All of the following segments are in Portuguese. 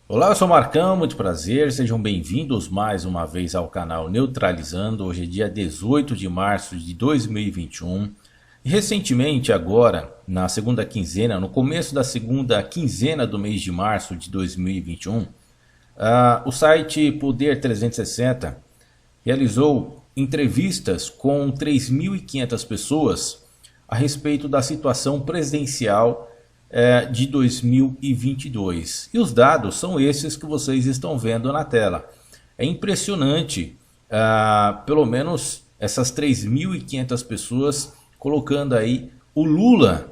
Olá, eu sou o Marcão, muito prazer, sejam bem-vindos mais uma vez ao canal Neutralizando. Hoje é dia 18 de março de 2021. E recentemente, agora, na segunda quinzena, no começo da segunda quinzena do mês de março de 2021, o site Poder 360 realizou entrevistas com 3.500 pessoas a respeito da situação presidencial de 2022. E os dados são esses que vocês estão vendo na tela. É impressionante, pelo menos essas 3.500 pessoas colocando aí o Lula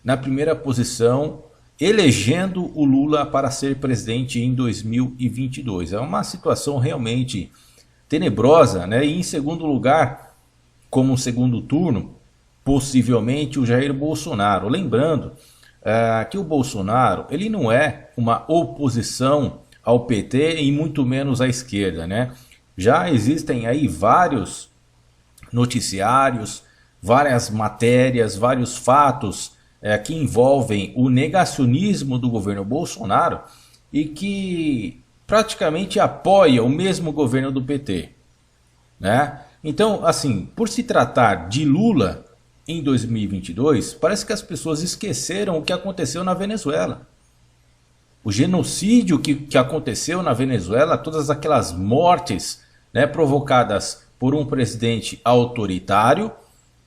na primeira posição, elegendo o Lula para ser presidente em 2022. É uma situação realmente tenebrosa, né? E em segundo lugar, como segundo turno, possivelmente o Jair Bolsonaro. Lembrando que o Bolsonaro ele não é uma oposição ao PT e muito menos à esquerda, né? Já existem aí vários noticiários, várias matérias, vários fatos que envolvem o negacionismo do governo Bolsonaro e que praticamente apoia o mesmo governo do PT, né? Então, assim, por se tratar de Lula em 2022, parece que as pessoas esqueceram o que aconteceu na Venezuela. O genocídio que aconteceu na Venezuela, todas aquelas mortes, né, provocadas por um presidente autoritário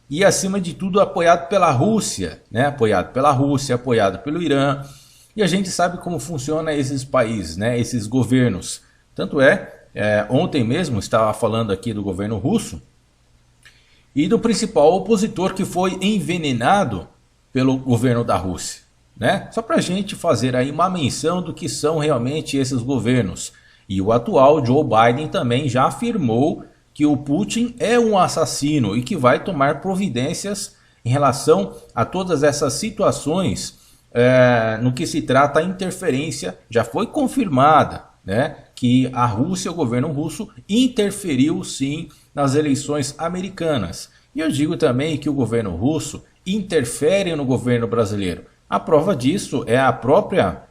e, acima de tudo, apoiado pela Rússia, né, apoiado pelo Irã. E a gente sabe como funciona esses países, né, esses governos. Tanto ontem mesmo estava falando aqui do governo russo, e do principal opositor que foi envenenado pelo governo da Rússia, né? Só para a gente fazer aí uma menção do que são realmente esses governos. E o atual Joe Biden também já afirmou que o Putin é um assassino e que vai tomar providências em relação a todas essas situações no que se trata a interferência. Já foi confirmada, né, que a Rússia, o governo russo, interferiu sim nas eleições americanas. E eu digo também que o governo russo interfere no governo brasileiro. A prova disso é a própria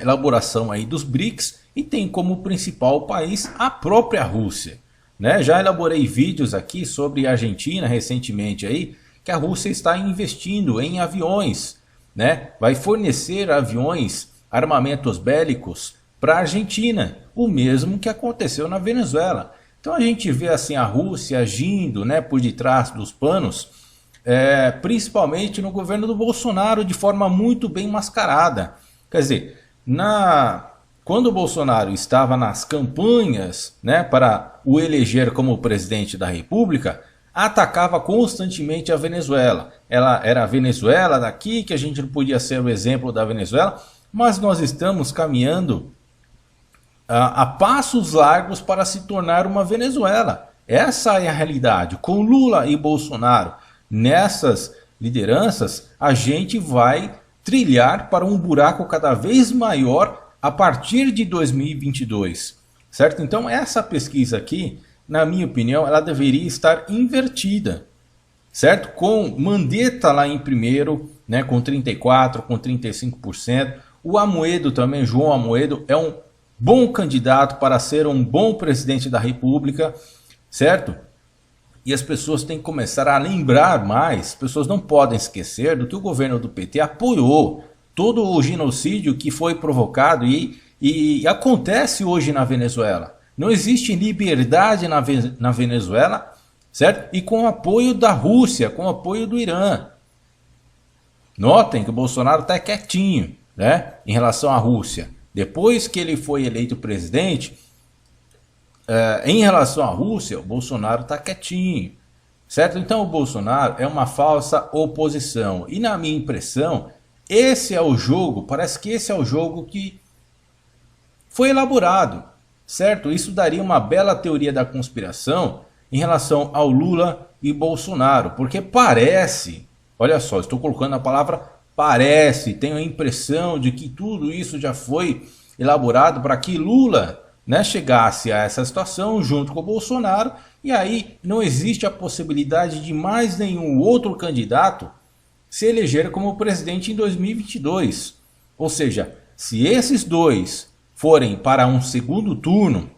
elaboração aí dos BRICS e tem como principal país a própria Rússia, né? Já elaborei vídeos aqui sobre a Argentina recentemente aí, que a Rússia está investindo em aviões, né? Vai fornecer aviões, armamentos bélicos para a Argentina, o mesmo que aconteceu na Venezuela. Então a gente vê assim a Rússia agindo, né, por detrás dos panos, principalmente no governo do Bolsonaro, de forma muito bem mascarada. Quer dizer, quando o Bolsonaro estava nas campanhas, né, para o eleger como presidente da República, atacava constantemente a Venezuela. Ela era a Venezuela daqui, que a gente não podia ser o exemplo da Venezuela, mas nós estamos caminhando a passos largos para se tornar uma Venezuela. Essa é a realidade. Com Lula e Bolsonaro nessas lideranças, a gente vai trilhar para um buraco cada vez maior a partir de 2022, certo? Então essa pesquisa aqui, na minha opinião, ela deveria estar invertida, certo? Com Mandetta lá em primeiro, né, com 34%, com 35%. O Amoedo também, João Amoedo, é um bom candidato para ser um bom presidente da República, certo? E as pessoas têm que começar a lembrar mais, as pessoas não podem esquecer do que o governo do PT apoiou todo o genocídio que foi provocado e acontece hoje na Venezuela. Não existe liberdade na Venezuela, certo? E com o apoio da Rússia, com o apoio do Irã. Notem que o Bolsonaro está quietinho, né, em relação à Rússia. Depois que ele foi eleito presidente, em relação à Rússia, o Bolsonaro está quietinho, certo? Então o Bolsonaro é uma falsa oposição. E na minha impressão, esse é o jogo, parece que esse é o jogo que foi elaborado, certo? Isso daria uma bela teoria da conspiração em relação ao Lula e Bolsonaro, porque parece, olha só, estou colocando a palavra parece, tenho a impressão de que tudo isso já foi elaborado para que Lula, né, chegasse a essa situação junto com o Bolsonaro, e aí não existe a possibilidade de mais nenhum outro candidato se eleger como presidente em 2022. Ou seja, se esses dois forem para um segundo turno,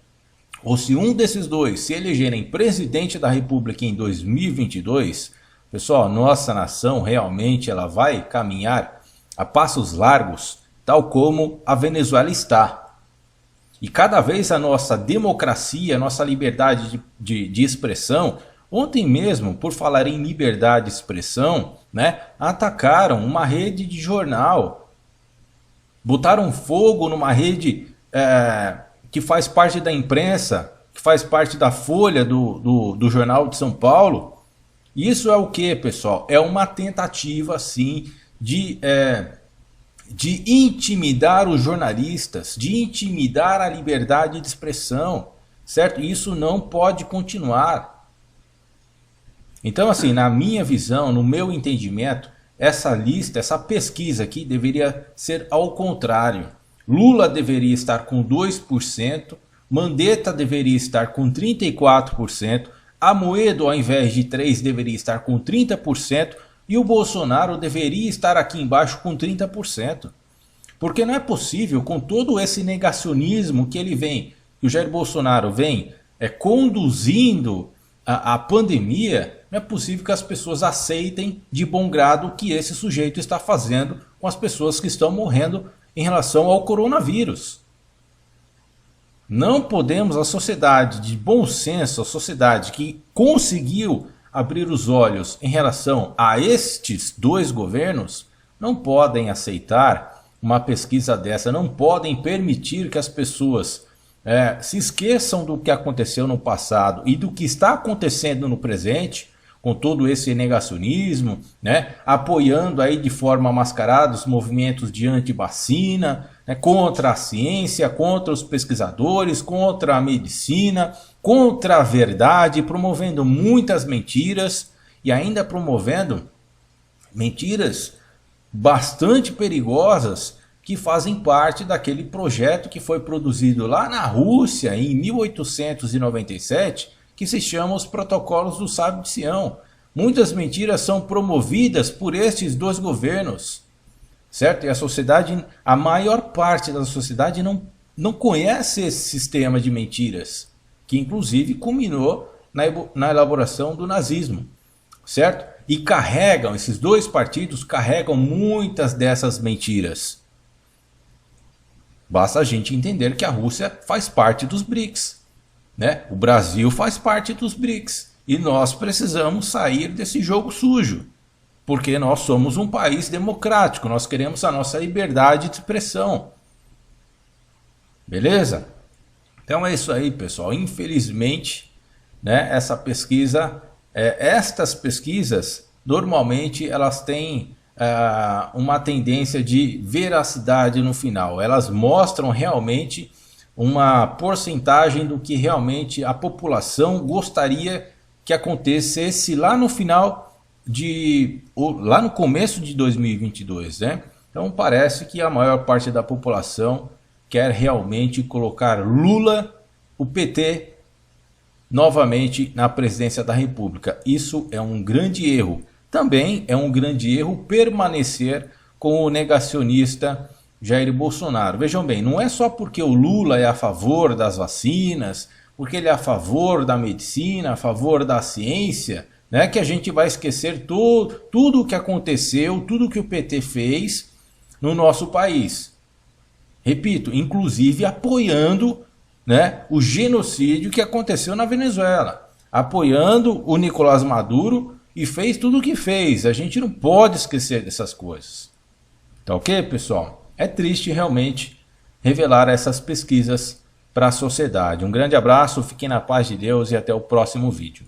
ou se um desses dois se elegerem presidente da República em 2022, pessoal, nossa nação realmente ela vai caminhar a passos largos, tal como a Venezuela está. E cada vez a nossa democracia, a nossa liberdade de expressão, ontem mesmo, por falar em liberdade de expressão, né, atacaram uma rede de jornal, botaram fogo numa rede que faz parte da imprensa, que faz parte da Folha do Jornal de São Paulo. Isso é o que, pessoal? É uma tentativa, sim, de intimidar os jornalistas, de intimidar a liberdade de expressão, certo? Isso não pode continuar. Então, assim, na minha visão, no meu entendimento, essa lista, essa pesquisa aqui deveria ser ao contrário. Lula deveria estar com 2%, Mandetta deveria estar com 34%, Amoedo, ao invés de 3%, deveria estar com 30%, e o Bolsonaro deveria estar aqui embaixo com 30%. Porque não é possível, com todo esse negacionismo que ele vem, que o Jair Bolsonaro vem conduzindo a pandemia, não é possível que as pessoas aceitem de bom grado o que esse sujeito está fazendo com as pessoas que estão morrendo em relação ao coronavírus. Não podemos, a sociedade de bom senso, a sociedade que conseguiu abrir os olhos em relação a estes dois governos, não podem aceitar uma pesquisa dessa, não podem permitir que as pessoas se esqueçam do que aconteceu no passado e do que está acontecendo no presente, com todo esse negacionismo, né, apoiando aí de forma mascarada os movimentos de anti-vacina, né, contra a ciência, contra os pesquisadores, contra a medicina, contra a verdade, promovendo muitas mentiras e ainda promovendo mentiras bastante perigosas que fazem parte daquele projeto que foi produzido lá na Rússia em 1897, que se chama os Protocolos do Sábio de Sião. Muitas mentiras são promovidas por estes dois governos, certo? E a sociedade, a maior parte da sociedade não conhece esse sistema de mentiras, que inclusive culminou na elaboração do nazismo, certo? E esses dois partidos carregam muitas dessas mentiras. Basta a gente entender que a Rússia faz parte dos BRICS, né? O Brasil faz parte dos BRICS e nós precisamos sair desse jogo sujo, porque nós somos um país democrático, nós queremos a nossa liberdade de expressão. Beleza? Então é isso aí, pessoal. Infelizmente, né, essa pesquisa, estas pesquisas, normalmente elas têm uma tendência de veracidade no final. Elas mostram realmente uma porcentagem do que realmente a população gostaria que acontecesse lá no final lá no começo de 2022, né? Então parece que a maior parte da população quer realmente colocar Lula, o PT, novamente na presidência da República. Isso é um grande erro. Também é um grande erro permanecer com o negacionista Jair Bolsonaro. Vejam bem, não é só porque o Lula é a favor das vacinas, porque ele é a favor da medicina, a favor da ciência, né, que a gente vai esquecer tudo o que aconteceu, tudo que o PT fez no nosso país. Repito, inclusive apoiando, né, o genocídio que aconteceu na Venezuela, apoiando o Nicolás Maduro e fez tudo o que fez. A gente não pode esquecer dessas coisas. Tá ok, pessoal? É triste realmente revelar essas pesquisas para a sociedade. Um grande abraço, fiquem na paz de Deus e até o próximo vídeo.